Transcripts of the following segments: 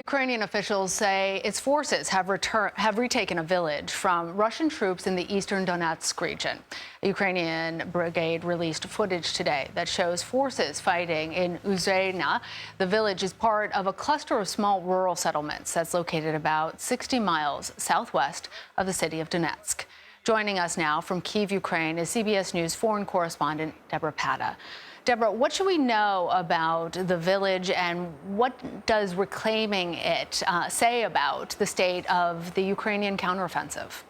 Ukrainian officials say its forces have retaken a village from Russian troops in the eastern Donetsk region. A Ukrainian brigade released footage today that shows forces fighting in Urozhaine. The village is part of a cluster of small rural settlements that's located about 60 miles southwest of the city of Donetsk. Joining us now from Kyiv, Ukraine, is CBS News foreign correspondent Debora Patta. Debora, what should we know about the village, and what does reclaiming it say about the state of the Ukrainian counteroffensive?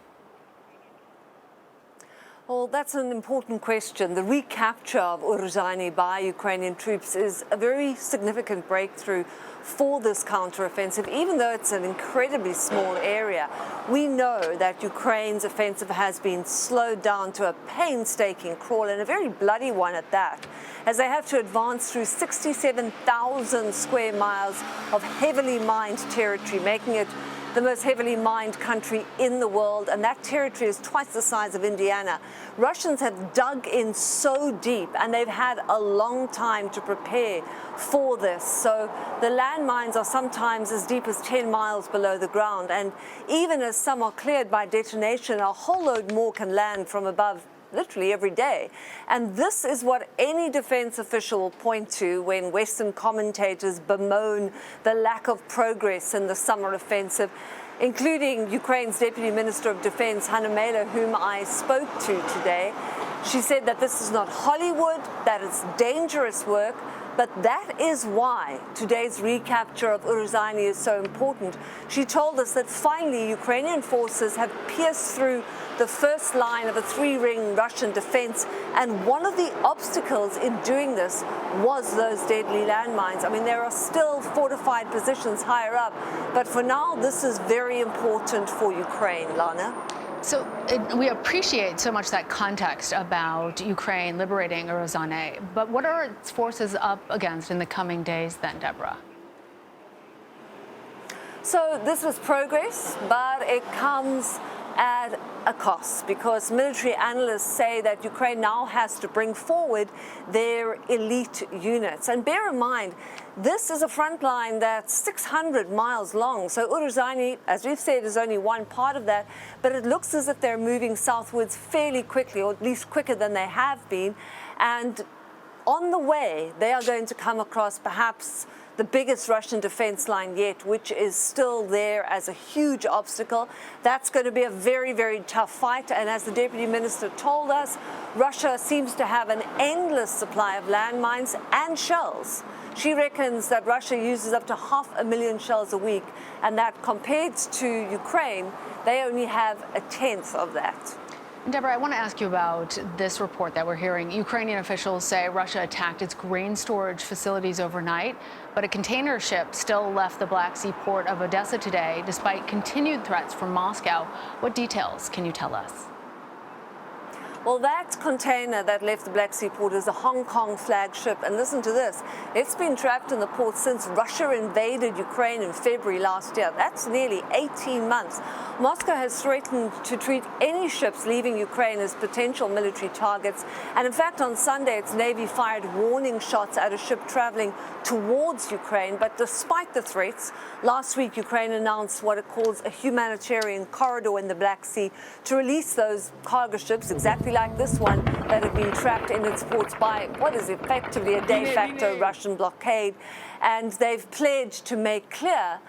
Well, that's an important question. The recapture of Urozhaine by Ukrainian troops is a very significant breakthrough for this counteroffensive, even though it's an incredibly small area. We know that Ukraine's offensive has been slowed down to a painstaking crawl, and a very bloody one at that, as they have to advance through 67,000 square miles of heavily mined territory, making it the most heavily mined country in the world, and that territory is twice the size of Indiana. Russians have dug in so deep, and they've had a long time to prepare for this. So the landmines are sometimes as deep as 10 miles below the ground, and even as some are cleared by detonation, a whole load more can land from above literally every day. And this is what any defense official will point to when Western commentators bemoan the lack of progress in the summer offensive, including Ukraine's Deputy Minister of Defense, Hanna Maliar, whom I spoke to today. She said that this is not Hollywood, that it's dangerous work, but that is why today's recapture of Urozhaine is so important. She told us that finally Ukrainian forces have pierced through the first line of a three-ring Russian defense, and one of the obstacles in doing this was those deadly landmines. I mean, there are still fortified positions higher up, but for now this is very important for Ukraine, Lana. So we appreciate so much that context about Ukraine liberating Urozhaine, but what are its forces up against in the coming days then, Debora? So this was progress, but it comes at a cost, because military analysts say that Ukraine now has to bring forward their elite units. And bear in mind, this is a front line that's 600 miles long. So Urozhaine, as we've said, is only one part of that, but it looks as if they're moving southwards fairly quickly, or at least quicker than they have been. And on the way, they are going to come across perhaps the biggest Russian defense line yet, which is still there as a huge obstacle. That's going to be a very, very tough fight. And as the Deputy Minister told us, Russia seems to have an endless supply of landmines and shells. She reckons that Russia uses up to 500,000 shells a week, and that compared to Ukraine, they only have a tenth of that. Debora, I want to ask you about this report that we're hearing. Ukrainian officials say Russia attacked its grain storage facilities overnight, but a container ship still left the Black Sea port of Odessa today, despite continued threats from Moscow. What details can you tell us? Well, that container that left the Black Sea port is a Hong Kong flagship. And listen to this. It's been trapped in the port since Russia invaded Ukraine in February last year. That's nearly 18 months. Moscow has threatened to treat any ships leaving Ukraine as potential military targets. And in fact, on Sunday, its Navy fired warning shots at a ship traveling towards Ukraine. But despite the threats, last week, Ukraine announced what it calls a humanitarian corridor in the Black Sea to release those cargo ships, exactly like this one, that have been trapped in its ports by what is effectively a de facto Russian blockade. And they've pledged to make clear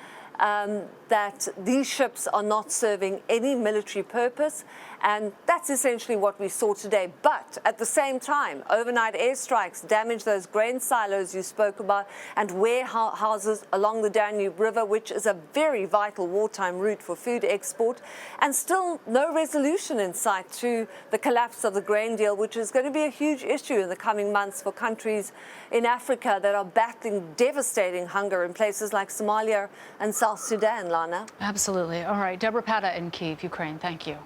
that these ships are not serving any military purpose, and that's essentially what we saw today. But at the same time, overnight airstrikes damaged those grain silos you spoke about and warehouses along the Danube River, which is a very vital wartime route for food export, and still no resolution in sight to the collapse of the grain deal, which is going to be a huge issue in the coming months for countries in Africa that are battling devastating hunger in places like Somalia and South Sudan, Lana. Absolutely. All right. Debora Patta in Kyiv, Ukraine. Thank you.